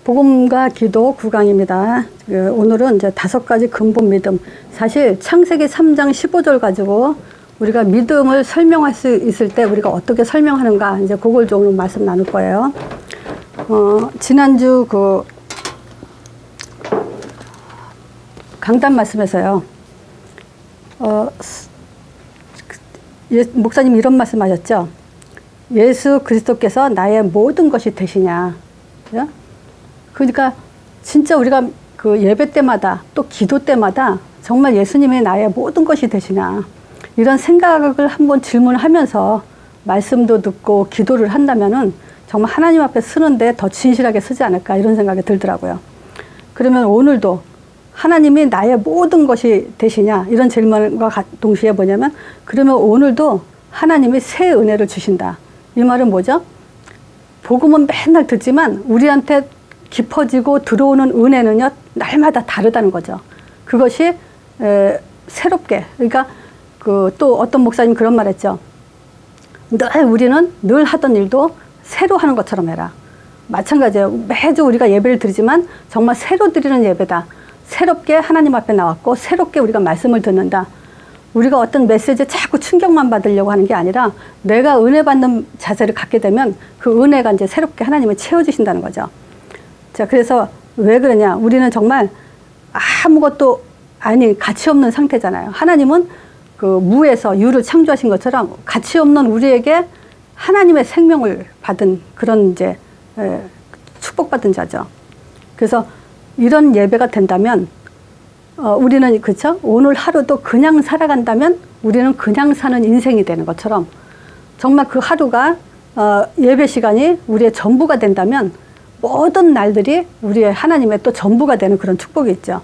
복음과 기도 9강입니다. 오늘은 이제 5가지 근본 믿음. 사실 창세기 3장 15절 가지고 우리가 믿음을 설명할 수 있을 때 우리가 어떻게 설명하는가, 이제 그걸 좀 오늘 말씀 나눌 거예요. 지난주 강단 말씀에서요. 목사님 이런 말씀 하셨죠. 예수 그리스도께서 나의 모든 것이 되시냐. 그죠? 그러니까 진짜 우리가 그 예배 때마다 또 기도 때마다 정말 예수님이 나의 모든 것이 되시냐, 이런 생각을 한번 질문하면서 말씀도 듣고 기도를 한다면은 정말 하나님 앞에 쓰는데 더 진실하게 쓰지 않을까, 이런 생각이 들더라고요. 그러면 오늘도 하나님이 나의 모든 것이 되시냐, 이런 질문과 동시에 뭐냐면, 그러면 오늘도 하나님이 새 은혜를 주신다. 이 말은 뭐죠? 복음은 맨날 듣지만 우리한테 깊어지고 들어오는 은혜는요, 날마다 다르다는 거죠. 그것이 새롭게, 그러니까 또 어떤 목사님 그런 말 했죠. 우리는 늘 하던 일도 새로 하는 것처럼 해라. 마찬가지예요. 매주 우리가 예배를 드리지만 정말 새로 드리는 예배다. 새롭게 하나님 앞에 나왔고 새롭게 우리가 말씀을 듣는다. 우리가 어떤 메시지에 자꾸 충격만 받으려고 하는 게 아니라 내가 은혜 받는 자세를 갖게 되면 그 은혜가 이제 새롭게 하나님을 채워주신다는 거죠. 자, 그래서 왜 그러냐. 우리는 정말 아무것도 가치 없는 상태잖아요. 하나님은 그 무에서 유를 창조하신 것처럼 가치 없는 우리에게 하나님의 생명을 받은 그런 이제 축복받은 자죠. 그래서 이런 예배가 된다면 우리는, 그쵸? 오늘 하루도 그냥 살아간다면 우리는 그냥 사는 인생이 되는 것처럼 정말 그 하루가 예배 시간이 우리의 전부가 된다면 모든 날들이 우리의 하나님의 또 전부가 되는 그런 축복이 있죠.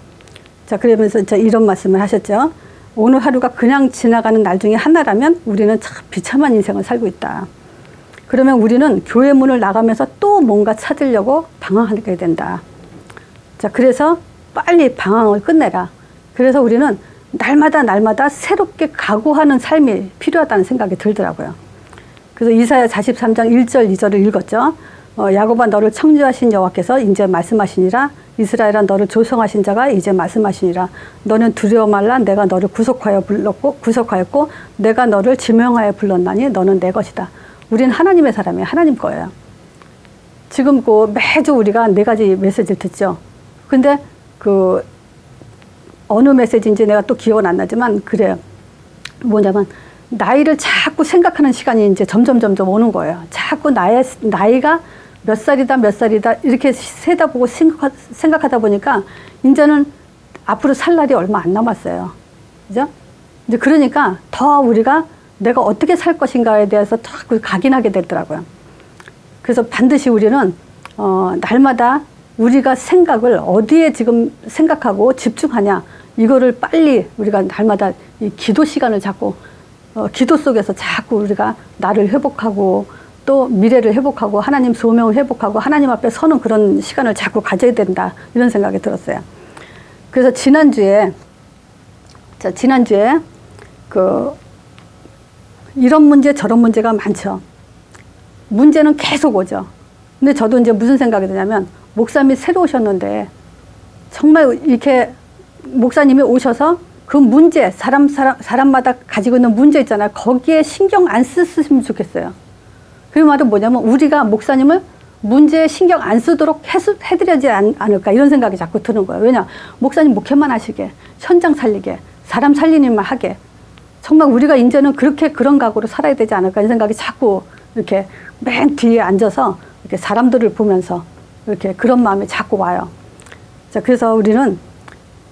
자, 그러면서 이런 말씀을 하셨죠. 오늘 하루가 그냥 지나가는 날 중에 하나라면 우리는 참 비참한 인생을 살고 있다. 그러면 우리는 교회 문을 나가면서 또 뭔가 찾으려고 방황하게 된다. 자, 그래서 빨리 방황을 끝내라. 그래서 우리는 날마다 새롭게 각오하는 삶이 필요하다는 생각이 들더라고요. 그래서 이사야 43장 1절 2절을 읽었죠. 야곱아 너를 창조하신 여호와께서 이제 말씀하시니라. 이스라엘아 너를 조성하신 자가 이제 말씀하시니라. 너는 두려워 말라. 내가 너를 구속하였고 내가 너를 지명하여 불렀나니 너는 내 것이다. 우린 하나님의 사람이에요. 하나님 거예요. 지금 매주 우리가 4가지 메시지를 듣죠. 근데 어느 메시지인지 내가 또 기억은 안 나지만 그래요. 뭐냐면 나이를 자꾸 생각하는 시간이 이제 점점 오는 거예요. 자꾸 나이가 몇 살이다 이렇게 세다 보고 생각하다 보니까 이제는 앞으로 살 날이 얼마 안 남았어요. 그죠? 이제 그러니까 더 우리가 내가 어떻게 살 것인가에 대해서 자꾸 각인하게 되더라고요. 그래서 반드시 우리는 날마다 우리가 생각을 어디에 지금 생각하고 집중하냐, 이거를 빨리 우리가 날마다 이 기도 시간을 잡고 기도 속에서 자꾸 우리가 나를 회복하고 또 미래를 회복하고 하나님 소명을 회복하고 하나님 앞에 서는 그런 시간을 자꾸 가져야 된다, 이런 생각이 들었어요. 그래서 지난주에 이런 문제 저런 문제가 많죠. 문제는 계속 오죠. 근데 저도 이제 무슨 생각이 드냐면, 목사님이 새로 오셨는데 정말 이렇게 목사님이 오셔서 그 문제, 사람마다 가지고 있는 문제 있잖아요. 거기에 신경 안 쓰시면 좋겠어요. 그 말은 뭐냐면 우리가 목사님을 문제에 신경 안 쓰도록 해드려야지 않을까, 이런 생각이 자꾸 드는 거예요. 왜냐, 목사님 목회만 하시게, 현장 살리게, 사람 살리는 일만 하게, 정말 우리가 이제는 그런 각오로 살아야 되지 않을까, 이런 생각이 자꾸 이렇게 맨 뒤에 앉아서 이렇게 사람들을 보면서 이렇게 그런 마음이 자꾸 와요. 자, 그래서 우리는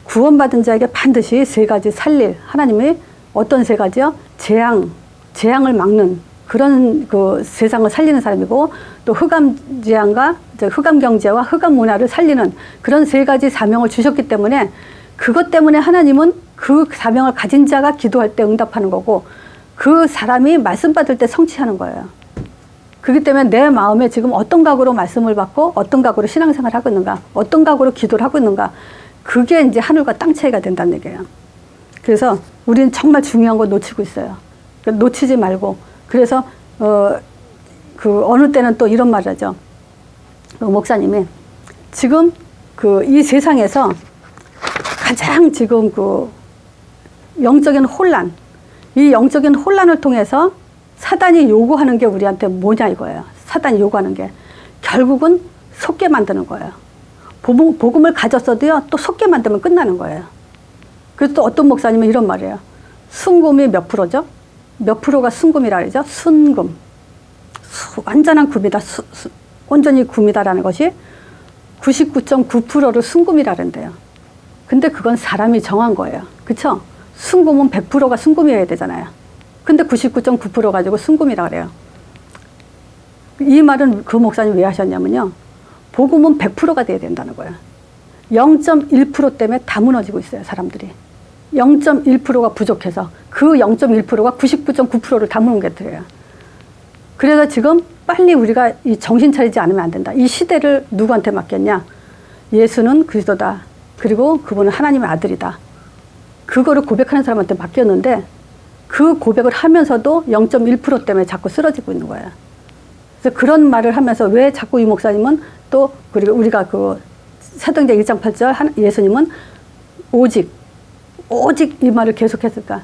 구원받은 자에게 반드시 3가지 살릴, 하나님이 어떤 3가지요? 재앙을 막는 그런 세상을 살리는 사람이고, 또 흑암재앙과 흑암경제와 흑암문화를 살리는 그런 3가지 사명을 주셨기 때문에, 그것 때문에 하나님은 그 사명을 가진 자가 기도할 때 응답하는 거고, 그 사람이 말씀 받을 때 성취하는 거예요. 그렇기 때문에 내 마음에 지금 어떤 각오로 말씀을 받고 어떤 각오로 신앙생활을 하고 있는가, 어떤 각오로 기도를 하고 있는가, 그게 이제 하늘과 땅 차이가 된다는 얘기예요. 그래서 우리는 정말 중요한 거 놓치고 있어요. 놓치지 말고. 그래서 어느 때는 또 이런 말을 하죠. 목사님이 지금 이 세상에서 가장 지금 영적인 혼란, 이 영적인 혼란을 통해서 사단이 요구하는 게 우리한테 뭐냐 이거예요. 사단이 요구하는 게 결국은 속게 만드는 거예요. 복음을 가졌어도요, 또 속게 만들면 끝나는 거예요. 그래서 또 어떤 목사님은 이런 말이에요. 순금이 몇 프로죠? 몇 프로가 순금이라 그러죠? 순금. 완전한 금이다. 온전히 금이다라는 것이 99.9%를 순금이라 그런대요. 근데 그건 사람이 정한 거예요. 그쵸? 순금은 100%가 순금이어야 되잖아요. 근데 99.9% 가지고 순금이라 그래요. 이 말은 그 목사님 왜 하셨냐면요. 복음은 100%가 돼야 된다는 거예요. 0.1% 때문에 다 무너지고 있어요, 사람들이. 0.1%가 부족해서 그 0.1%가 99.9%를 다 무너뜨려요. 그래서 지금 빨리 우리가 이 정신 차리지 않으면 안 된다. 이 시대를 누구한테 맡겼냐? 예수는 그리스도다. 그리고 그분은 하나님의 아들이다. 그거를 고백하는 사람한테 맡겼는데 그 고백을 하면서도 0.1% 때문에 자꾸 쓰러지고 있는 거예요. 그래서 그런 말을 하면서 왜 자꾸 이 목사님은 또 그리고 우리가 사도행전 1장 8절 예수님은 오직 이 말을 계속했을까?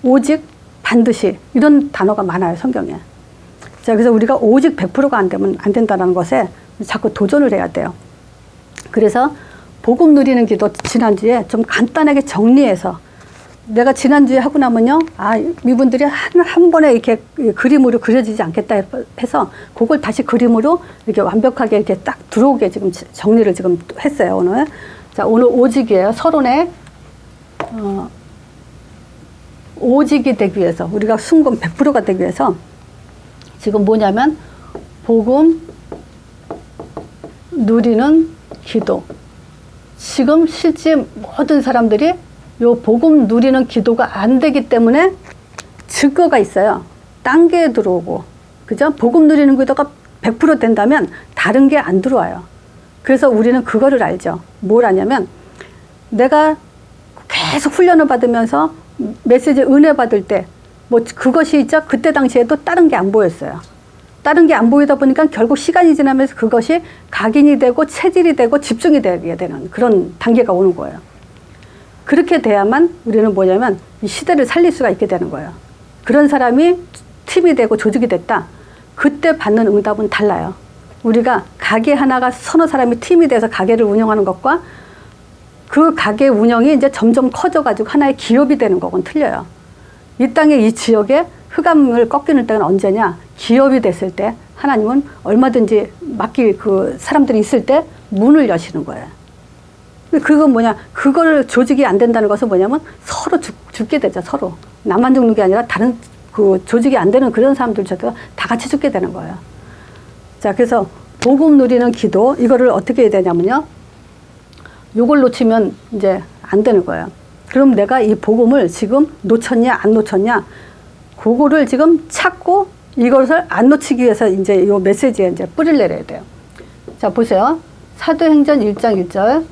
오직 반드시 이런 단어가 많아요, 성경에. 자, 그래서 우리가 오직 100%가 안 되면 안 된다는 것에 자꾸 도전을 해야 돼요. 그래서 복음 누리는 기도 지난주에 좀 간단하게 정리해서 내가 지난주에 하고 나면요, 이분들이 한 번에 이렇게 그림으로 그려지지 않겠다 해서 그걸 다시 그림으로 이렇게 완벽하게 이렇게 딱 들어오게 지금 정리를 지금 했어요, 오늘. 자, 오늘 오직이에요. 서론에, 오직이 되기 위해서, 우리가 순금 100%가 되기 위해서 지금 뭐냐면, 복음 누리는 기도. 지금 실제 모든 사람들이 요 복음 누리는 기도가 안 되기 때문에 증거가 있어요. 단계에 들어오고. 그죠? 복음 누리는 기도가 100% 된다면 다른 게 안 들어와요. 그래서 우리는 그거를 알죠. 뭘 아냐면 내가 계속 훈련을 받으면서 메시지 은혜 받을 때 뭐 그것이 있죠. 그때 당시에도 다른 게 안 보였어요. 다른 게 안 보이다 보니까 결국 시간이 지나면서 그것이 각인이 되고 체질이 되고 집중이 되게 되는 그런 단계가 오는 거예요. 그렇게 돼야만 우리는 뭐냐면 이 시대를 살릴 수가 있게 되는 거예요. 그런 사람이 팀이 되고 조직이 됐다. 그때 받는 응답은 달라요. 우리가 가게 하나가 서너 사람이 팀이 돼서 가게를 운영하는 것과 그 가게 운영이 이제 점점 커져가지고 하나의 기업이 되는 거건 틀려요. 이 땅에 이 지역에 흑암을 꺾이는 때는 언제냐? 기업이 됐을 때 하나님은 얼마든지 맡길 그 사람들이 있을 때 문을 여시는 거예요. 그건 뭐냐? 그걸 조직이 안 된다는 것은 뭐냐면 서로 죽게 되죠, 서로. 나만 죽는 게 아니라 다른 그 조직이 안 되는 그런 사람들조차도 다 같이 죽게 되는 거예요. 자, 그래서 복음 누리는 기도, 이거를 어떻게 해야 되냐면요. 요걸 놓치면 이제 안 되는 거예요. 그럼 내가 이 복음을 지금 놓쳤냐, 안 놓쳤냐, 그거를 지금 찾고 이것을 안 놓치기 위해서 이제 요 메시지에 이제 뿌리를 내려야 돼요. 자, 보세요. 사도행전 1장 1절.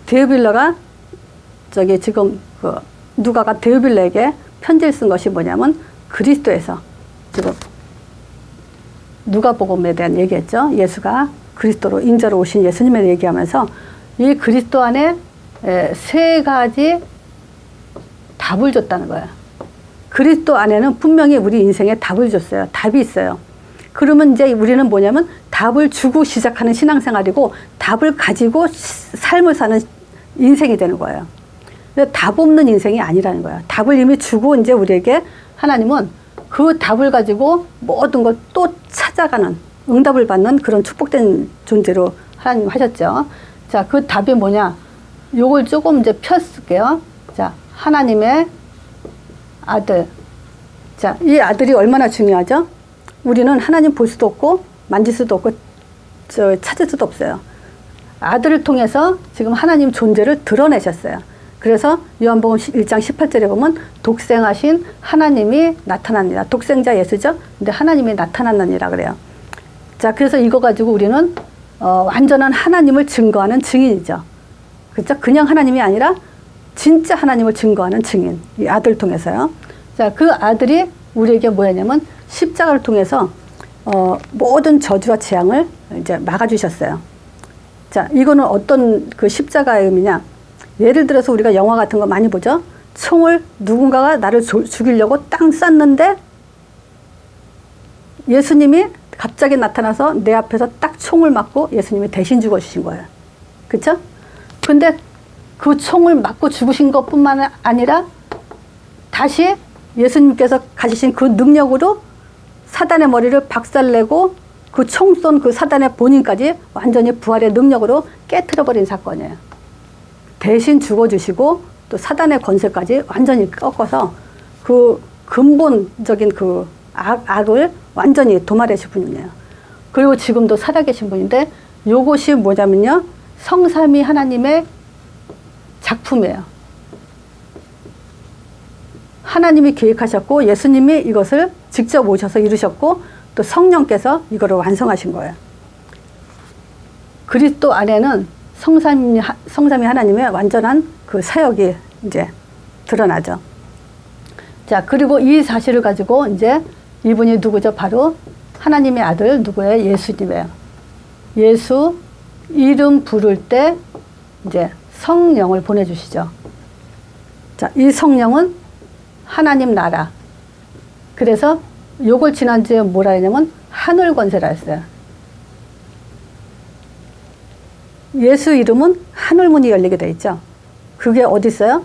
데오빌라가 지금 누가가 데오빌라에게 편지를 쓴 것이 뭐냐면 그리스도에서 지금 누가복음에 대한 얘기했죠. 예수가 그리스도로 인자로 오신 예수님에 얘기하면서 이 그리스도 안에 세 가지 답을 줬다는 거예요. 그리스도 안에는 분명히 우리 인생에 답을 줬어요. 답이 있어요. 그러면 이제 우리는 뭐냐면 답을 주고 시작하는 신앙생활이고 답을 가지고 삶을 사는 인생이 되는 거예요. 근데 답 없는 인생이 아니라는 거예요. 답을 이미 주고 이제 우리에게 하나님은 그 답을 가지고 모든 걸 또 찾아가는 응답을 받는 그런 축복된 존재로 하나님 하셨죠. 자, 그 답이 뭐냐? 요걸 조금 이제 펴쓸게요. 자, 하나님의 아들. 자, 이 아들이 얼마나 중요하죠? 우리는 하나님 볼 수도 없고 만질 수도 없고 찾을 수도 없어요. 아들을 통해서 지금 하나님 존재를 드러내셨어요. 그래서 요한복음 1장 18절에 보면 독생하신 하나님이 나타납니다. 독생자 예수죠. 근데 하나님이 나타났느니라 그래요. 자, 그래서 이거 가지고 우리는 완전한 하나님을 증거하는 증인이죠. 그렇죠? 그냥 하나님이 아니라 진짜 하나님을 증거하는 증인. 이 아들 통해서요. 자, 그 아들이 우리에게 뭐였냐면 십자가를 통해서 모든 저주와 재앙을 이제 막아주셨어요. 자, 이거는 어떤 그 십자가의 의미냐? 예를 들어서 우리가 영화 같은 거 많이 보죠? 총을 누군가가 나를 죽이려고 땅 쐈는데 예수님이 갑자기 나타나서 내 앞에서 딱 총을 맞고 예수님이 대신 죽어주신 거예요. 그쵸? 근데 그 총을 맞고 죽으신 것 뿐만 아니라 다시 예수님께서 가지신 그 능력으로 사단의 머리를 박살내고 그 총 쏜 그 사단의 본인까지 완전히 부활의 능력으로 깨트려버린 사건이에요. 대신 죽어주시고 또 사단의 권세까지 완전히 꺾어서 그 근본적인 그 악을 완전히 도말하신 분이에요. 그리고 지금도 살아계신 분인데 요것이 뭐냐면요. 성삼위 하나님의 작품이에요. 하나님이 계획하셨고 예수님이 이것을 직접 오셔서 이루셨고 또 성령께서 이거를 완성하신 거예요. 그리스도 안에는 성삼위 하나님의 완전한 그 사역이 이제 드러나죠. 자, 그리고 이 사실을 가지고 이제 이분이 누구죠? 바로 하나님의 아들 누구예요? 예수님이에요. 예수 이름 부를 때 이제 성령을 보내주시죠. 자, 이 성령은 하나님 나라. 그래서 요걸 지난주에 뭐라 했냐면 하늘 권세라 했어요. 예수 이름은 하늘문이 열리게 돼 있죠. 그게 어디 있어요?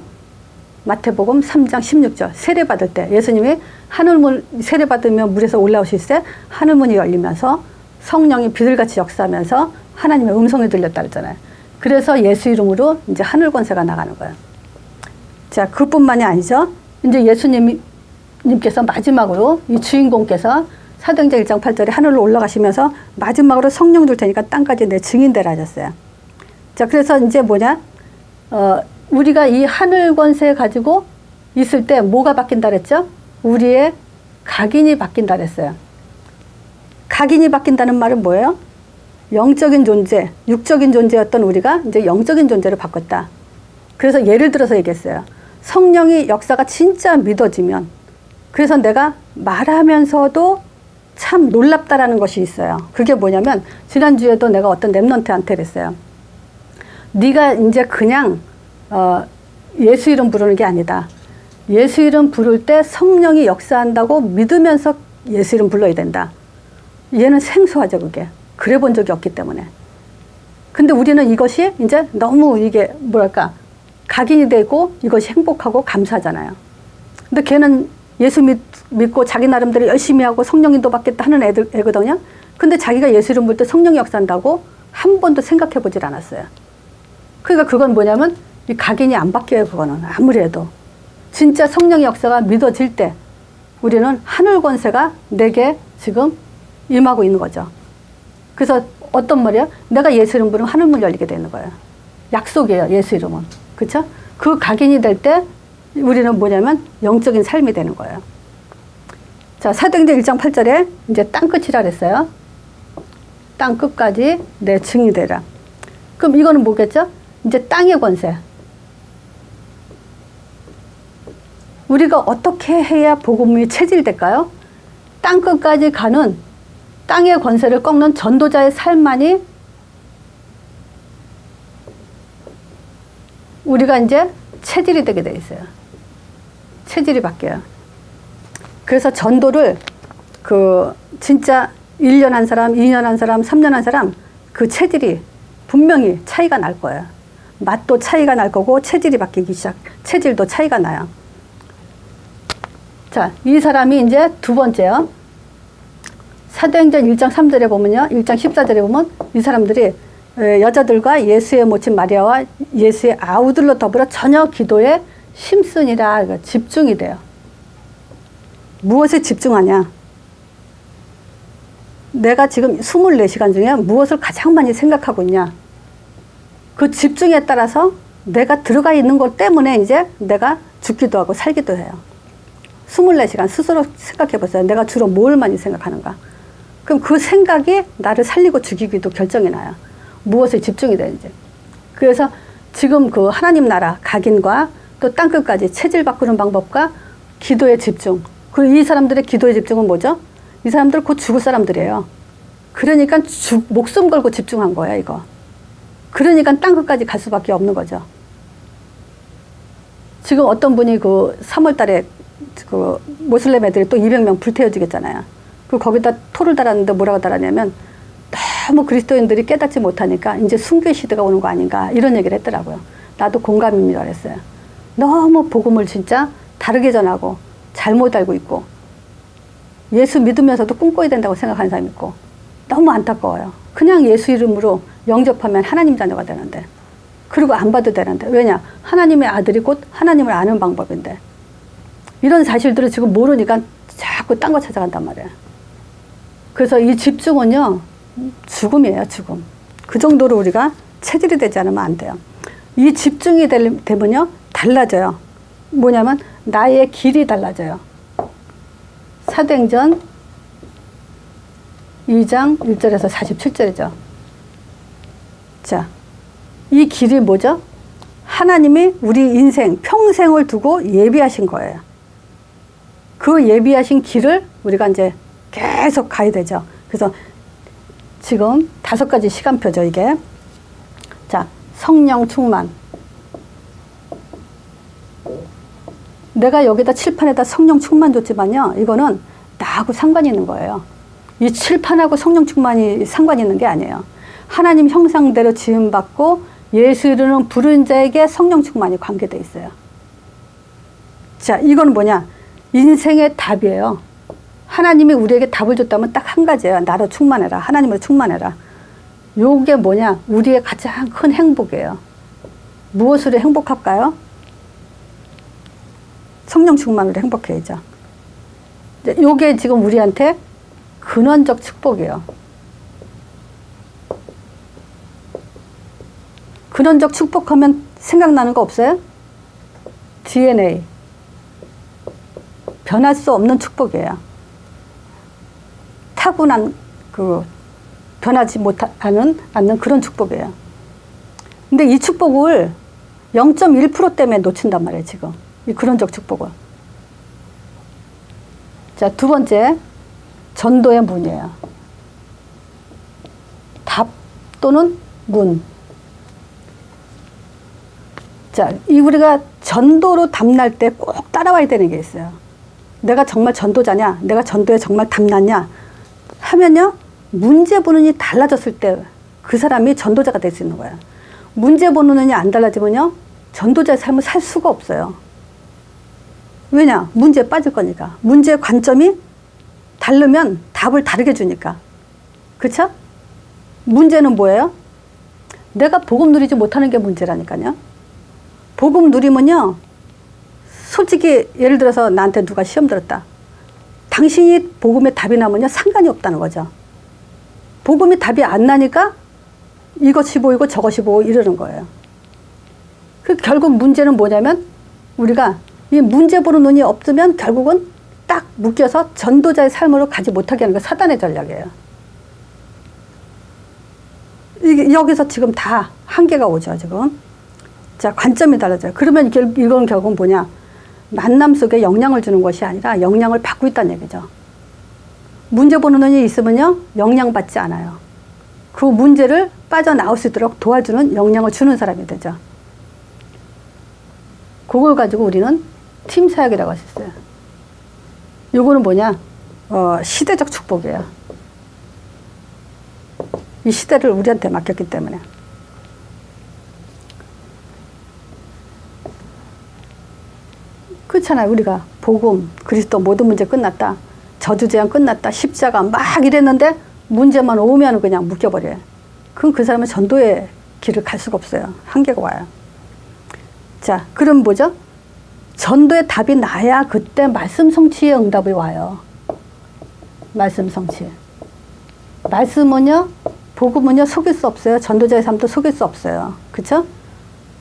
마태복음 3장 16절 세례 받을 때 예수님이 하늘문 세례 받으면 물에서 올라오실 때 하늘문이 열리면서 성령이 비둘같이 역사하면서 하나님의 음성이 들렸다 그랬잖아요. 그래서 예수 이름으로 이제 하늘 권세가 나가는 거예요. 자, 그뿐만이 아니죠. 이제 예수님께서 마지막으로 이 주인공께서 사도행전 1장 8절에 하늘로 올라가시면서 마지막으로 성령 줄 테니까 땅까지 내 증인되라 하셨어요. 자, 그래서 이제 뭐냐? 우리가 이 하늘 권세 가지고 있을 때 뭐가 바뀐다 그랬죠? 우리의 각인이 바뀐다 그랬어요. 각인이 바뀐다는 말은 뭐예요? 영적인 존재, 육적인 존재였던 우리가 이제 영적인 존재로 바꿨다. 그래서 예를 들어서 얘기했어요. 성령이 역사가 진짜 믿어지면 그래서 내가 말하면서도 참 놀랍다라는 것이 있어요. 그게 뭐냐면 지난주에도 내가 어떤 랩런트한테 그랬어요. 네가 이제 그냥 예수 이름 부르는 게 아니다. 예수 이름 부를 때 성령이 역사한다고 믿으면서 예수 이름 불러야 된다. 얘는 생소하죠, 그게. 그래 본 적이 없기 때문에. 근데 우리는 이것이 이제 너무 이게 뭐랄까 각인이 되고 이것이 행복하고 감사하잖아요. 근데 걔는 예수 믿고 자기 나름대로 열심히 하고 성령인도 받겠다 하는 애거든요. 근데 자기가 예수 이름 부를 때 성령이 역사한다고 한 번도 생각해 보질 않았어요. 그러니까 그건 뭐냐면 이 각인이 안 바뀌어요. 그거는 아무리 해도 진짜 성령의 역사가 믿어질 때 우리는 하늘 권세가 내게 지금 임하고 있는 거죠. 그래서 어떤 말이야? 내가 예수 이름 부르면 하늘문 열리게 되는 거예요. 약속이에요. 예수 이름은. 그렇죠? 그 각인이 될 때 우리는 뭐냐면 영적인 삶이 되는 거예요. 자, 사도행전 1장 8절에 이제 땅끝이라 그랬어요. 땅끝까지 내 증이 되라. 그럼 이거는 뭐겠죠? 이제 땅의 권세. 우리가 어떻게 해야 복음이 체질될까요? 땅끝까지 가는 땅의 권세를 꺾는 전도자의 삶만이 우리가 이제 체질이 되게 돼 있어요. 체질이 바뀌어요. 그래서 전도를 진짜 1년 한 사람, 2년 한 사람, 3년 한 사람 그 체질이 분명히 차이가 날 거예요. 맛도 차이가 날 거고 체질이 바뀌기 체질도 차이가 나요. 자, 이 사람이 이제 두 번째요. 사도행전 1장 3절에 보면요. 1장 14절에 보면 이 사람들이 여자들과 예수의 모친 마리아와 예수의 아우들로 더불어 저녁 기도에 심쓰니라. 집중이 돼요. 무엇에 집중하냐? 내가 지금 24시간 중에 무엇을 가장 많이 생각하고 있냐? 그 집중에 따라서 내가 들어가 있는 것 때문에 이제 내가 죽기도 하고 살기도 해요. 24시간 스스로 생각해 보세요. 내가 주로 뭘 많이 생각하는가? 그럼 그 생각이 나를 살리고 죽이기도 결정이 나요. 무엇에 집중이 되는지. 그래서 지금 그 하나님 나라 각인과 또 땅끝까지 체질 바꾸는 방법과 기도의 집중. 그리고 이 사람들의 기도의 집중은 뭐죠? 이 사람들 곧 죽을 사람들이에요. 그러니까 목숨 걸고 집중한 거야, 이거. 그러니까 딴 것까지 갈 수밖에 없는 거죠. 지금 어떤 분이 그 3월 달에 그 모슬렘 애들이 또 200명 불태워지겠잖아요. 그 거기다 토를 달았는데 뭐라고 달았냐면 너무 그리스도인들이 깨닫지 못하니까 이제 순교의 시대가 오는 거 아닌가 이런 얘기를 했더라고요. 나도 공감입니다 그랬어요. 너무 복음을 진짜 다르게 전하고 잘못 알고 있고 예수 믿으면서도 꿈꿔야 된다고 생각하는 사람이 있고 너무 안타까워요. 그냥 예수 이름으로 영접하면 하나님 자녀가 되는데 그리고 안 봐도 되는데 왜냐? 하나님의 아들이 곧 하나님을 아는 방법인데 이런 사실들을 지금 모르니까 자꾸 딴 거 찾아간단 말이에요. 그래서 이 집중은요 죽음이에요. 죽음. 그 정도로 우리가 체질이 되지 않으면 안 돼요. 이 집중이 되면요 달라져요. 뭐냐면 나의 길이 달라져요. 사도행전 2장 1절에서 47절이죠. 자, 이 길이 뭐죠? 하나님이 우리 인생 평생을 두고 예비하신 거예요. 그 예비하신 길을 우리가 이제 계속 가야 되죠. 그래서 지금 5가지 시간표죠, 이게. 자, 성령 충만. 내가 여기다 칠판에다 성령 충만 줬지만요, 이거는 나하고 상관이 있는 거예요. 이 칠판하고 성령 충만이 상관이 있는 게 아니에요. 하나님 형상대로 지음받고 예수 이르는 부른 자에게 성령 충만이 관계되어 있어요. 자, 이건 뭐냐? 인생의 답이에요. 하나님이 우리에게 답을 줬다면 딱 한 가지예요. 나로 충만해라. 하나님으로 충만해라. 요게 뭐냐? 우리의 가장 큰 행복이에요. 무엇으로 행복할까요? 성령 충만으로 행복해야죠. 요게 지금 우리한테 근원적 축복이에요. 근원적 축복하면 생각나는 거 없어요? DNA. 변할 수 없는 축복이에요. 타고난 변하지 않는 그런 축복이에요. 근데 이 축복을 0.1% 때문에 놓친단 말이에요, 지금. 이 근원적 축복을. 자, 2번째, 전도의 문이에요. 답 또는 문. 자, 우리가 전도로 답날 때 꼭 따라와야 되는 게 있어요. 내가 정말 전도자냐? 내가 전도에 정말 답났냐? 하면요, 문제 보는이 달라졌을 때 그 사람이 전도자가 될 수 있는 거예요. 문제 보는이 안 달라지면요, 전도자의 삶을 살 수가 없어요. 왜냐? 문제에 빠질 거니까. 문제의 관점이 다르면 답을 다르게 주니까. 그쵸? 문제는 뭐예요? 내가 복음 누리지 못하는 게 문제라니까요. 복음 누리면요, 솔직히 예를 들어서 나한테 누가 시험 들었다. 당신이 복음에 답이 나면요, 상관이 없다는 거죠. 복음이 답이 안 나니까 이것이 보이고 저것이 보이고 이러는 거예요. 그 결국 문제는 뭐냐면 우리가 이 문제 보는 눈이 없으면 결국은 딱 묶여서 전도자의 삶으로 가지 못하게 하는 게 사단의 전략이에요. 여기서 지금 다 한계가 오죠, 지금. 자, 관점이 달라져요. 그러면 이건 결국은 뭐냐? 만남 속에 영향을 주는 것이 아니라 영향을 받고 있다는 얘기죠. 문제 보는 눈이 있으면요, 영향받지 않아요. 그 문제를 빠져나올 수 있도록 도와주는 영향을 주는 사람이 되죠. 그걸 가지고 우리는 팀 사역이라고 할 수 있어요. 요거는 뭐냐? 시대적 축복이에요. 이 시대를 우리한테 맡겼기 때문에. 그렇잖아요. 우리가 복음, 그리스도 모든 문제 끝났다. 저주재앙 끝났다. 십자가 막 이랬는데 문제만 오면 그냥 묶여버려요. 그럼 그 사람은 전도의 길을 갈 수가 없어요. 한계가 와요. 자, 그럼 뭐죠? 전도의 답이 나야 그때 말씀 성취의 응답이 와요. 말씀 성취. 말씀은요, 복음은요, 속일 수 없어요. 전도자의 삶도 속일 수 없어요. 그쵸?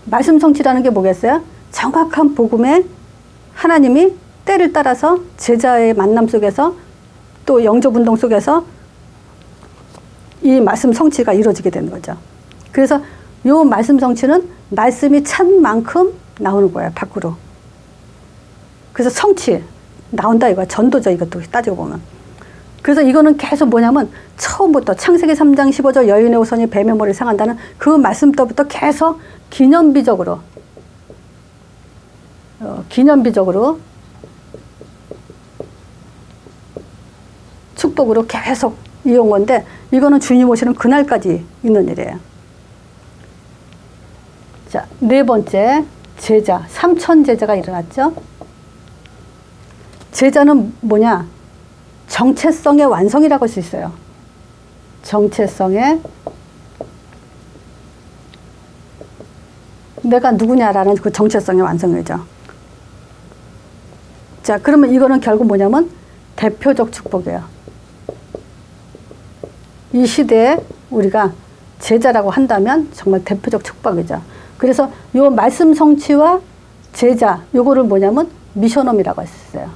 말씀 성취라는 게 뭐겠어요? 정확한 복음에 하나님이 때를 따라서 제자의 만남 속에서 또 영접운동 속에서 이 말씀 성취가 이루어지게 되는 거죠. 그래서 이 말씀 성취는 말씀이 찬 만큼 나오는 거예요, 밖으로. 그래서 성취 나온다 이거야. 전도죠, 이것도 따지고 보면. 그래서 이거는 계속 뭐냐면 처음부터 창세기 3장 15절 여인의 후손이 뱀의 머리를 상한다는 그 말씀 때부터 계속 기념비적으로 축복으로 계속 이어온 건데 이거는 주님 오시는 그날까지 있는 일이에요. 자, 네 번째 제자, 삼천 제자가 일어났죠. 제자는 뭐냐? 정체성의 완성이라고 할 수 있어요. 정체성의 내가 누구냐라는 그 정체성의 완성이죠. 자, 그러면 이거는 결국 뭐냐면 대표적 축복이에요. 이 시대에 우리가 제자라고 한다면 정말 대표적 축복이죠. 그래서 요 말씀 성취와 제자, 요거를 뭐냐면 미션홈이라고 할 수 있어요.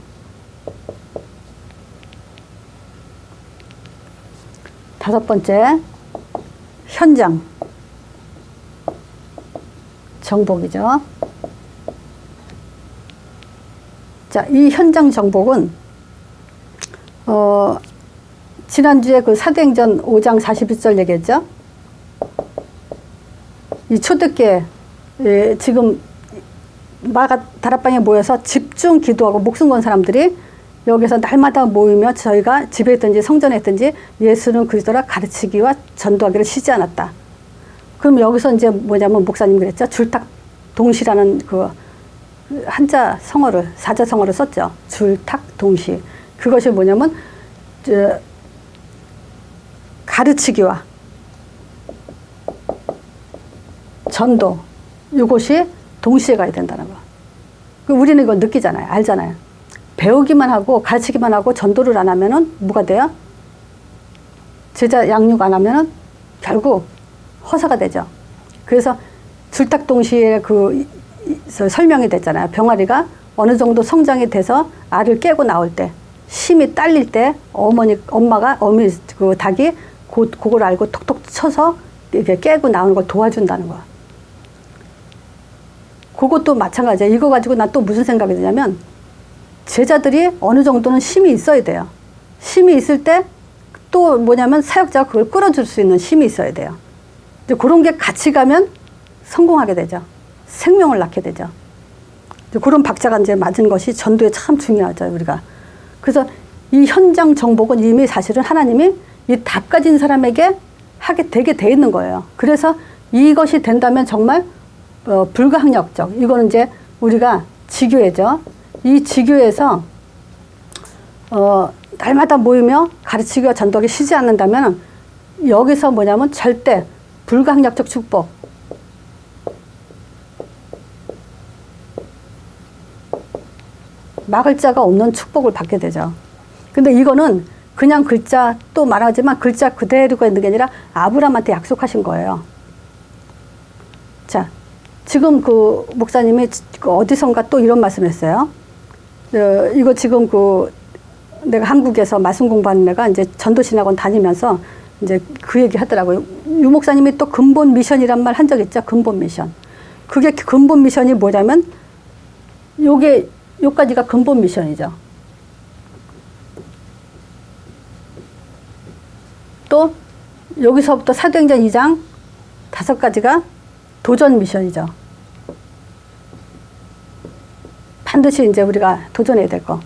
다섯 번째, 현장 정복이죠. 자, 이 현장 정복은 지난주에 그 사도행전 5장 41절 얘기했죠. 이 초대교회 지금 마가 다락방에 모여서 집중 기도하고 목숨 건 사람들이 여기서 날마다 모이며 저희가 집에 있든지 성전에 있든지 예수는 그리스도라 가르치기와 전도하기를 쉬지 않았다. 그럼 여기서 이제 뭐냐면 목사님 그랬죠. 줄탁동시라는 그 한자 성어를, 사자 성어를 썼죠. 줄탁동시. 그것이 뭐냐면 가르치기와 전도, 이것이 동시에 가야 된다는 거. 우리는 이거 느끼잖아요. 알잖아요. 배우기만 하고 가르치기만 하고 전도를 안 하면은 뭐가 돼요? 제자 양육 안 하면은 결국 허사가 되죠. 그래서 줄탁동시에 그 설명이 됐잖아요. 병아리가 어느 정도 성장이 돼서 알을 깨고 나올 때, 심이 딸릴 때 엄마가 그 닭이 그걸 알고 톡톡 쳐서 이렇게 깨고 나오는 걸 도와준다는 거야. 그것도 마찬가지야. 이거 가지고 난 또 무슨 생각이 드냐면 제자들이 어느 정도는 힘이 있어야 돼요. 힘이 있을 때 또 뭐냐면 사역자가 그걸 끌어줄 수 있는 힘이 있어야 돼요. 이제 그런 게 같이 가면 성공하게 되죠. 생명을 낳게 되죠. 이제 그런 박자가 이제 맞은 것이 전도에 참 중요하죠, 우리가. 그래서 이 현장 정복은 이미 사실은 하나님이 이 답 가진 사람에게 하게 되게 돼 있는 거예요. 그래서 이것이 된다면 정말 불가항력적. 이거는 이제 우리가 지교회죠. 이 지교회에서 날마다 모이며 가르치기와 전도하기 쉬지 않는다면 여기서 뭐냐면 절대 불가항력적 축복. 막을 자가 없는 축복을 받게 되죠. 근데 이거는 그냥 글자 또 말하지만 글자 그대로가 있는 게 아니라 아브라함한테 약속하신 거예요. 자, 지금 그 목사님이 어디선가 또 이런 말씀 했어요. 이거 지금 내가 한국에서 말씀 공부하는 애가 이제 전도신학원 다니면서 이제 그 얘기 하더라고요. 유 목사님이 또 근본 미션이란 말 한 적 있죠? 근본 미션. 그게 근본 미션이 뭐냐면 요까지가 근본 미션이죠. 또 여기서부터 사도행전 2장 5가지가 도전 미션이죠. 반드시 이제 우리가 도전해야 될 거.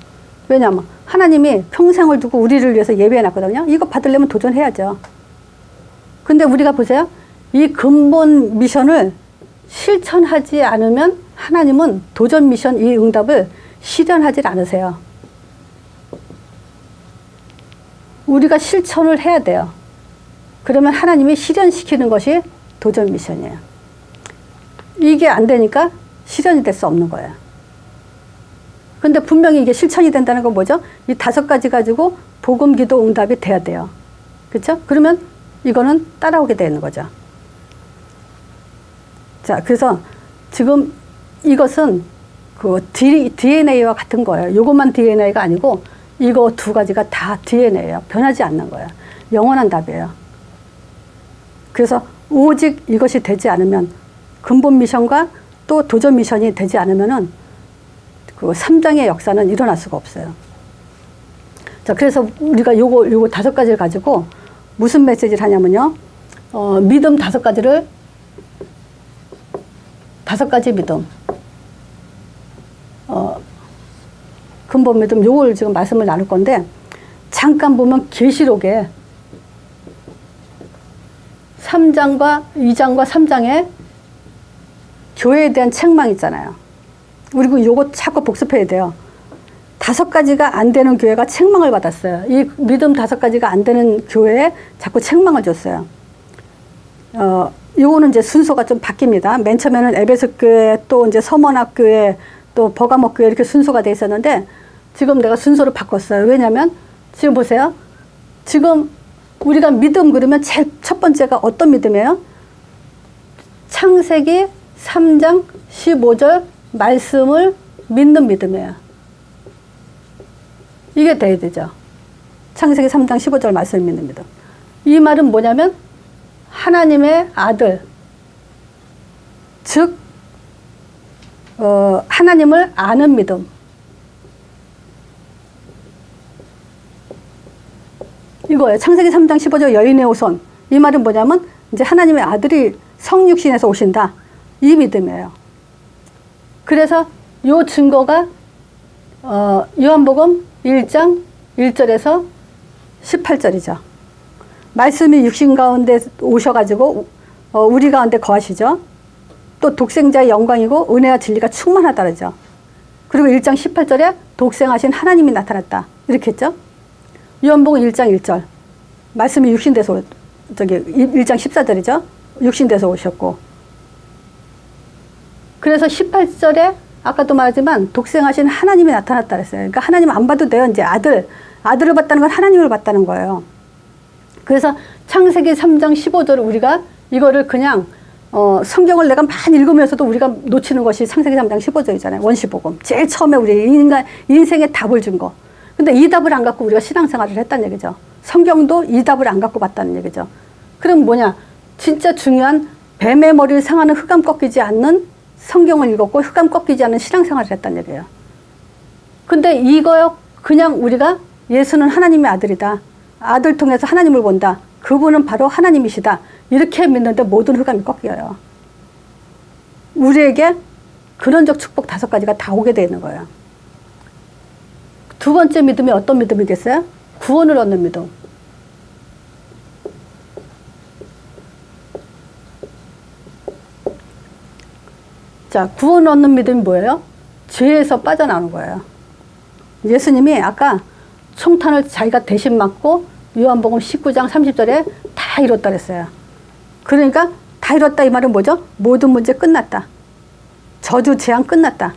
왜냐하면 하나님이 평생을 두고 우리를 위해서 예배해 놨거든요. 이거 받으려면 도전해야죠. 근데 우리가 보세요. 이 근본 미션을 실천하지 않으면 하나님은 도전 미션 이 응답을 실현하지 않으세요. 우리가 실천을 해야 돼요. 그러면 하나님이 실현시키는 것이 도전 미션이에요. 이게 안 되니까 실현이 될 수 없는 거예요. 근데 분명히 이게 실천이 된다는 건 뭐죠? 이 5가지 가지고 복음, 기도, 응답이 돼야 돼요. 그렇죠? 그러면 이거는 따라오게 되는 거죠. 자, 그래서 지금 이것은 그 DNA와 같은 거예요. 요것만 DNA가 아니고 이거 2가지가 다 DNA예요. 변하지 않는 거예요. 영원한 답이에요. 그래서 오직 이것이 되지 않으면 근본 미션과 또 도전 미션이 되지 않으면은 그 3장의 역사는 일어날 수가 없어요. 자, 그래서 우리가 요거 5가지를 가지고 무슨 메시지를 하냐면요. 믿음 5가지를, 5가지 믿음. 근본 믿음, 요걸 지금 말씀을 나눌 건데, 잠깐 보면 계시록에 3장과 2장과 3장에 교회에 대한 책망 있잖아요. 그리고 요거 자꾸 복습해야 돼요. 5가지가 안 되는 교회가 책망을 받았어요. 이 믿음 5가지가 안 되는 교회에 자꾸 책망을 줬어요. 요거는 이제 순서가 좀 바뀝니다. 맨 처음에는 에베소 교회, 또 이제 서머나 교회, 또 버가모 교회 이렇게 순서가 돼 있었는데, 지금 내가 순서를 바꿨어요. 왜냐면 지금 보세요. 지금 우리가 믿음 그러면 제일 첫 번째가 어떤 믿음이에요? 창세기 3장 15절 말씀을 믿는 믿음이에요. 이게 돼야 되죠. 창세기 3장 15절 말씀을 믿는 믿음. 이 말은 뭐냐면 하나님의 아들, 즉 하나님을 아는 믿음. 이거예요. 창세기 3장 15절 여인의 후손. 이 말은 뭐냐면 이제 하나님의 아들이 성육신에서 오신다. 이 믿음이에요. 그래서 요 증거가 요한복음 1장 1절에서 18절이죠. 말씀이 육신 가운데 오셔가지고 우리 가운데 거하시죠. 또 독생자의 영광이고 은혜와 진리가 충만하다 그러죠. 그리고 1장 18절에 독생하신 하나님이 나타났다. 이렇게 했죠. 요한복음 1장 1절. 말씀이 육신돼서, 1장 14절이죠. 육신돼서 오셨고. 그래서 18절에 아까도 말하지만 독생하신 하나님이 나타났다 그랬어요. 그러니까 하나님 안 봐도 돼요. 이제 아들을 봤다는 건 하나님을 봤다는 거예요. 그래서 창세기 3장 15절을 우리가 이거를 그냥 성경을 내가 많이 읽으면서도 우리가 놓치는 것이 창세기 3장 15절이잖아요. 원시복음. 제일 처음에 우리 인생의 답을 준 거. 근데 이 답을 안 갖고 우리가 신앙생활을 했다는 얘기죠. 성경도 이 답을 안 갖고 봤다는 얘기죠. 그럼 뭐냐? 진짜 중요한 뱀의 머리를 상하는 흑암 꺾이지 않는 성경을 읽었고 흑암 꺾이지 않는 신앙생활을 했다는 얘기예요. 근데 이거요, 그냥 우리가 예수는 하나님의 아들이다. 아들 통해서 하나님을 본다. 그분은 바로 하나님이시다. 이렇게 믿는데 모든 흑암이 꺾여요. 우리에게 근원적 축복 5가지가 다 오게 되는 거예요. 두 번째 믿음이 어떤 믿음이겠어요? 구원을 얻는 믿음. 자, 구원 얻는 믿음이 뭐예요? 죄에서 빠져나오는 거예요. 예수님이 아까 총탄을 자기가 대신 맞고 요한복음 19장 30절에 다 이뤘다 그랬어요. 그러니까 다 이뤘다 이 말은 뭐죠? 모든 문제 끝났다. 저주 재앙 끝났다.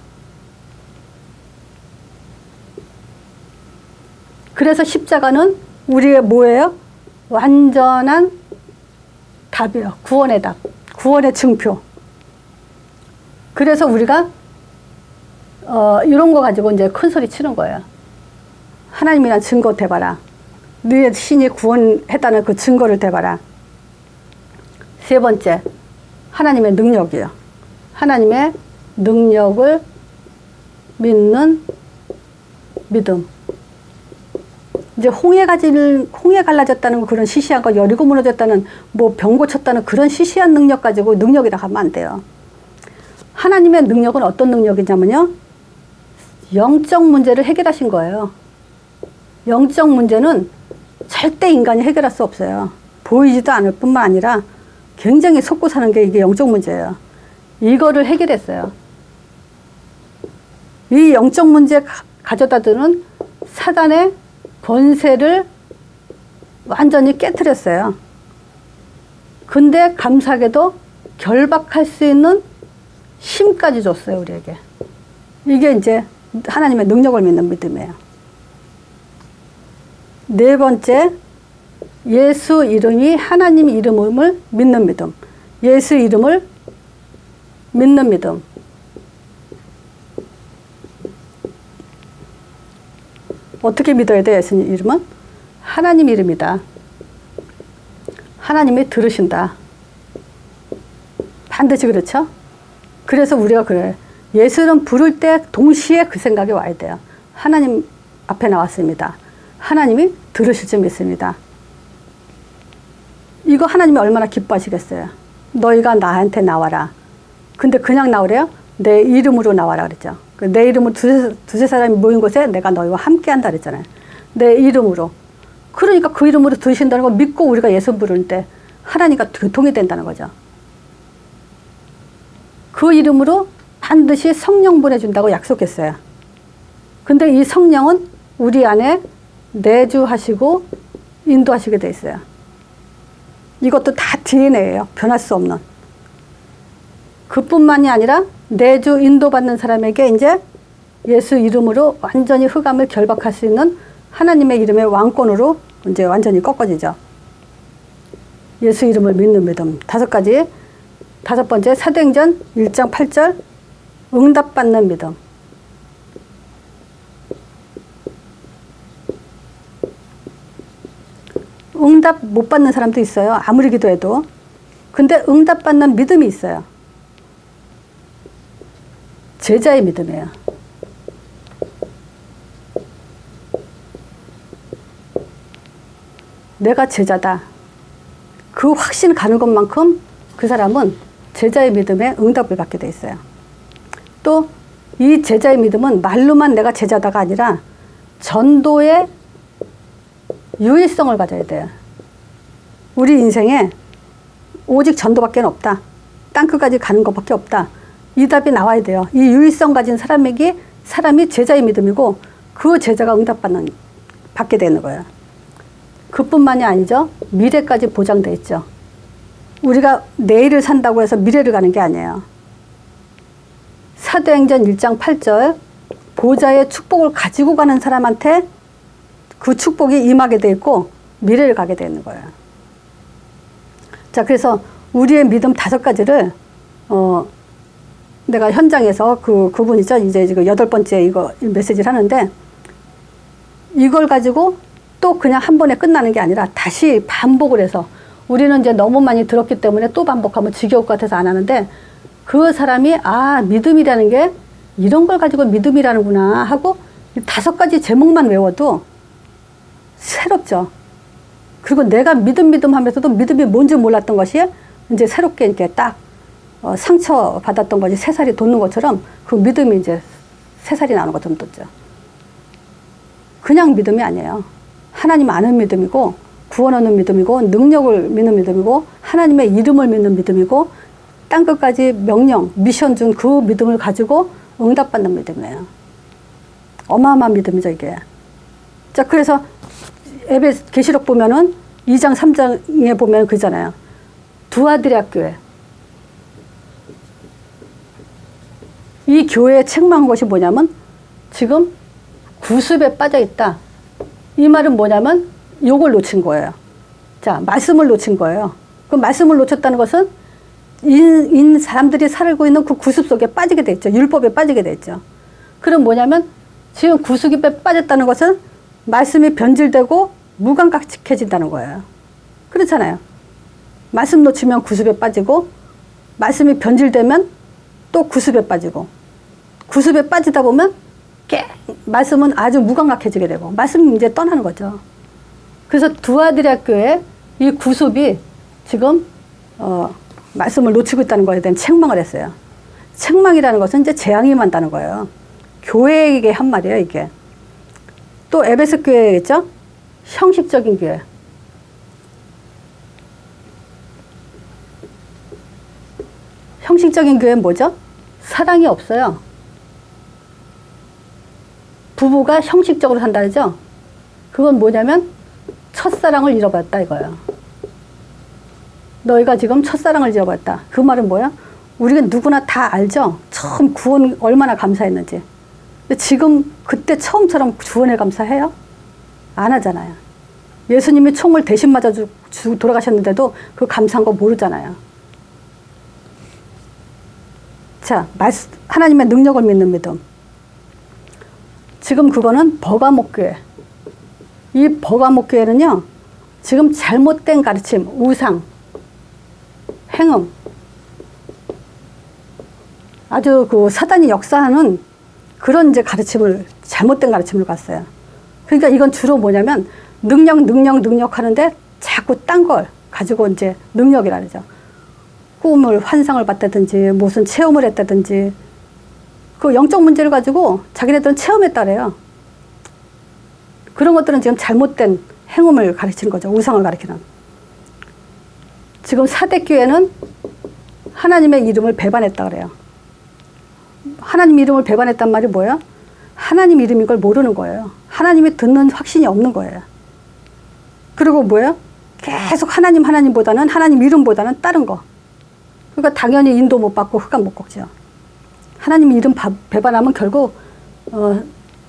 그래서 십자가는 우리의 뭐예요? 완전한 답이에요. 구원의 답. 구원의 증표. 그래서 우리가 이런 거 가지고 이제 큰 소리 치는 거예요. 하나님이란 증거 대봐라. 너의 신이 구원했다는 그 증거를 대봐라. 세 번째, 하나님의 능력이요. 하나님의 능력을 믿는 믿음. 이제 홍해 갈라졌다는 그런 시시한 거, 여리고 무너졌다는, 뭐 병 고쳤다는 그런 시시한 능력 가지고 능력이라 하면 안 돼요. 하나님의 능력은 어떤 능력이냐면요. 영적 문제를 해결하신 거예요. 영적 문제는 절대 인간이 해결할 수 없어요. 보이지도 않을 뿐만 아니라 굉장히 속고 사는 게 이게 영적 문제예요. 이거를 해결했어요. 이 영적 문제 가져다 두는 사단의 권세를 완전히 깨트렸어요. 근데 감사하게도 결박할 수 있는 힘까지 줬어요, 우리에게. 이게 이제 하나님의 능력을 믿는 믿음이에요. 네 번째, 예수 이름이 하나님 이름을 믿는 믿음. 예수 이름을 믿는 믿음. 어떻게 믿어야 돼, 예수 이름은? 하나님 이름이다. 하나님이 들으신다. 반드시 그렇죠? 그래서 우리가 그래. 예수 이름 부를 때 동시에 그 생각이 와야 돼요. 하나님 앞에 나왔습니다. 하나님이 들으실 줄 믿습니다. 이거 하나님이 얼마나 기뻐하시겠어요. 너희가 나한테 나와라. 근데 그냥 나오래요? 내 이름으로 나와라 그랬죠. 내 이름으로 두세 사람이 모인 곳에 내가 너희와 함께 한다 그랬잖아요. 내 이름으로. 그러니까 그 이름으로 들으신다는 거 믿고 우리가 예수 부를 때 하나님과 교통이 된다는 거죠. 그 이름으로 반드시 성령 보내준다고 약속했어요. 근데 이 성령은 우리 안에 내주하시고 인도하시게 돼 있어요. 이것도 다 DNA예요. 변할 수 없는. 그뿐만이 아니라 내주 인도받는 사람에게 이제 예수 이름으로 완전히 흑암을 결박할 수 있는 하나님의 이름의 왕권으로 이제 완전히 꺾어지죠. 예수 이름을 믿는 믿음. 다섯 번째 사도행전 1장 8절 응답받는 믿음. 응답 못 받는 사람도 있어요. 아무리 기도해도. 근데 응답받는 믿음이 있어요. 제자의 믿음이에요. 내가 제자다. 그 확신 가는 것만큼 그 사람은 제자의 믿음에 응답을 받게 돼 있어요. 또 이 제자의 믿음은 말로만 내가 제자다가 아니라 전도의 유일성을 가져야 돼요. 우리 인생에 오직 전도밖에 없다. 땅끝까지 가는 것밖에 없다. 이 답이 나와야 돼요. 이 유일성 가진 사람이 제자의 믿음이고 그 제자가 받게 되는 거예요. 그뿐만이 아니죠. 미래까지 보장돼 있죠. 우리가 내일을 산다고 해서 미래를 가는 게 아니에요. 사도행전 1장 8절 보좌의 축복을 가지고 가는 사람한테 그 축복이 임하게 돼 있고 미래를 가게 되는 거예요. 자, 그래서 우리의 믿음 5가지를 내가 현장에서 그분이죠. 이제 지금 8번째 이거 메시지를 하는데 이걸 가지고 또 그냥 한 번에 끝나는 게 아니라 다시 반복을 해서 우리는 이제 너무 많이 들었기 때문에 또 반복하면 지겨울 것 같아서 안 하는데 그 사람이 믿음이라는 게 이런 걸 가지고 믿음이라는구나 하고 5가지 제목만 외워도 새롭죠. 그리고 내가 믿음 하면서도 믿음이 뭔지 몰랐던 것이 이제 새롭게 이렇게 딱 상처 받았던 것이 새살이 돋는 것처럼 그 믿음이 이제 새살이 나오는 것처럼 돋죠. 그냥 믿음이 아니에요. 하나님 아는 믿음이고 구원 얻는 믿음이고 능력을 믿는 믿음이고 하나님의 이름을 믿는 믿음이고 땅끝까지 명령, 미션 준 그 믿음을 가지고 응답받는 믿음이에요. 어마어마한 믿음이죠, 이게. 자, 그래서 에베소 계시록 보면은 2장 3장에 보면 그잖아요. 두아드리아 교회. 이 교회에 책망한 것이 뭐냐면 지금 구습에 빠져 있다. 이 말은 뭐냐면 요걸 놓친 거예요. 자, 말씀을 놓친 거예요. 그 말씀을 놓쳤다는 것은 사람들이 살고 있는 그 구습 속에 빠지게 돼 있죠. 율법에 빠지게 돼 있죠. 그럼 뭐냐면 지금 구습에 빠졌다는 것은 말씀이 변질되고 무감각해진다는 거예요. 그렇잖아요. 말씀 놓치면 구습에 빠지고 말씀이 변질되면 또 구습에 빠지고 구습에 빠지다 보면 말씀은 아주 무감각해지게 되고 말씀이 이제 떠나는 거죠. 그래서 두아드리아 교회 이 구습이 지금 말씀을 놓치고 있다는 것에 대한 책망을 했어요. 책망이라는 것은 이제 재앙이 임한다는 거예요. 교회에게 한 말이에요, 이게. 또 에베소 교회겠죠? 형식적인 교회. 형식적인 교회는 뭐죠? 사랑이 없어요. 부부가 형식적으로 산다죠? 그건 뭐냐면 첫사랑을 잃어버렸다 이거예요. 너희가 지금 첫사랑을 잃어버렸다. 그 말은 뭐야? 우리가 누구나 다 알죠? 처음 구원 얼마나 감사했는지. 근데 지금 그때 처음처럼 구원에 감사해요? 안 하잖아요. 예수님이 총을 대신 맞아 돌아가셨는데도 그 감사한 거 모르잖아요. 자, 하나님의 능력을 믿는 믿음. 지금 그거는 버가목 교회. 이 버가목 교회는요, 지금 잘못된 가르침, 우상, 행음, 아주 그 사단이 역사하는 그런 이제 잘못된 가르침을 갔어요. 그러니까 이건 주로 뭐냐면 능력 하는데 자꾸 딴 걸 가지고 이제 능력이라 그러죠. 꿈을 환상을 봤다든지 무슨 체험을 했다든지 그 영적 문제를 가지고 자기네들은 체험했다 그래요. 그런 것들은 지금 잘못된 행음을 가르치는 거죠. 우상을 가리키는. 지금 사대교회는 하나님의 이름을 배반했다 그래요. 하나님 이름을 배반했단 말이 뭐예요? 하나님 이름인 걸 모르는 거예요. 하나님이 듣는 확신이 없는 거예요. 그리고 뭐예요? 계속 하나님보다는 하나님 이름보다는 다른 거. 그러니까 당연히 인도 못 받고 흑암 못 걷죠. 하나님 이름 배반하면 결국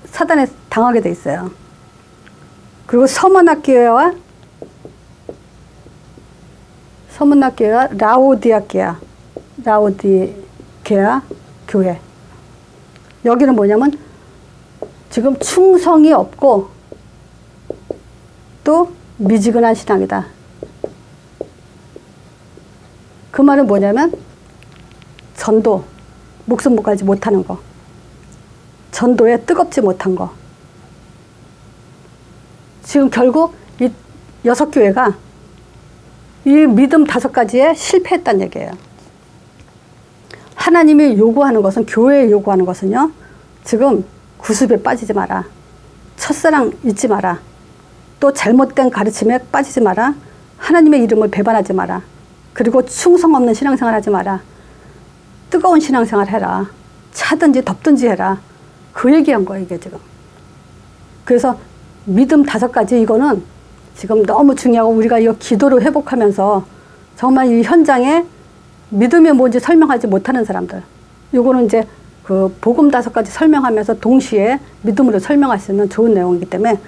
사단에 당하게 돼 있어요. 그리고 서문학교회와 라오디게아 교회. 여기는 뭐냐면 지금 충성이 없고 또 미지근한 신앙이다. 그 말은 뭐냐면 전도, 목숨 못 걸지 못하는 거. 전도에 뜨겁지 못한 거. 지금 결국 이 6교회가 이 믿음 5가지에 실패했다는 얘기예요. 하나님이 요구하는 것은, 교회에 요구하는 것은요, 지금 구습에 빠지지 마라. 첫사랑 잊지 마라. 또 잘못된 가르침에 빠지지 마라. 하나님의 이름을 배반하지 마라. 그리고 충성 없는 신앙생활 하지 마라. 뜨거운 신앙생활 해라. 차든지 덥든지 해라. 그 얘기한 거예요, 이게 지금. 그래서 믿음 5가지 이거는 지금 너무 중요하고 우리가 이거 기도로 회복하면서 정말 이 현장에 믿음이 뭔지 설명하지 못하는 사람들. 요거는 이제 그 복음 5가지 설명하면서 동시에 믿음으로 설명할 수 있는 좋은 내용이기 때문에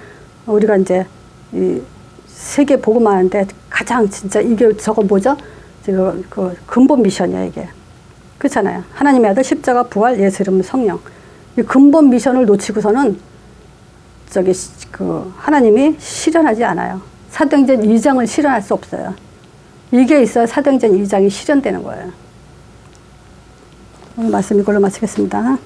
우리가 이제 이 세계 복음하는데 가장 진짜 이게 저거 뭐죠? 지금 그 근본 미션이야, 이게. 그렇잖아요. 하나님의 아들 십자가 부활 예수 이름 성령. 이 근본 미션을 놓치고서는 저기 그 하나님이 실현하지 않아요. 사도행전 2장을 실현할 수 없어요. 이게 있어야 사도행전 2장이 실현되는 거예요. 오늘 말씀 이걸로 마치겠습니다.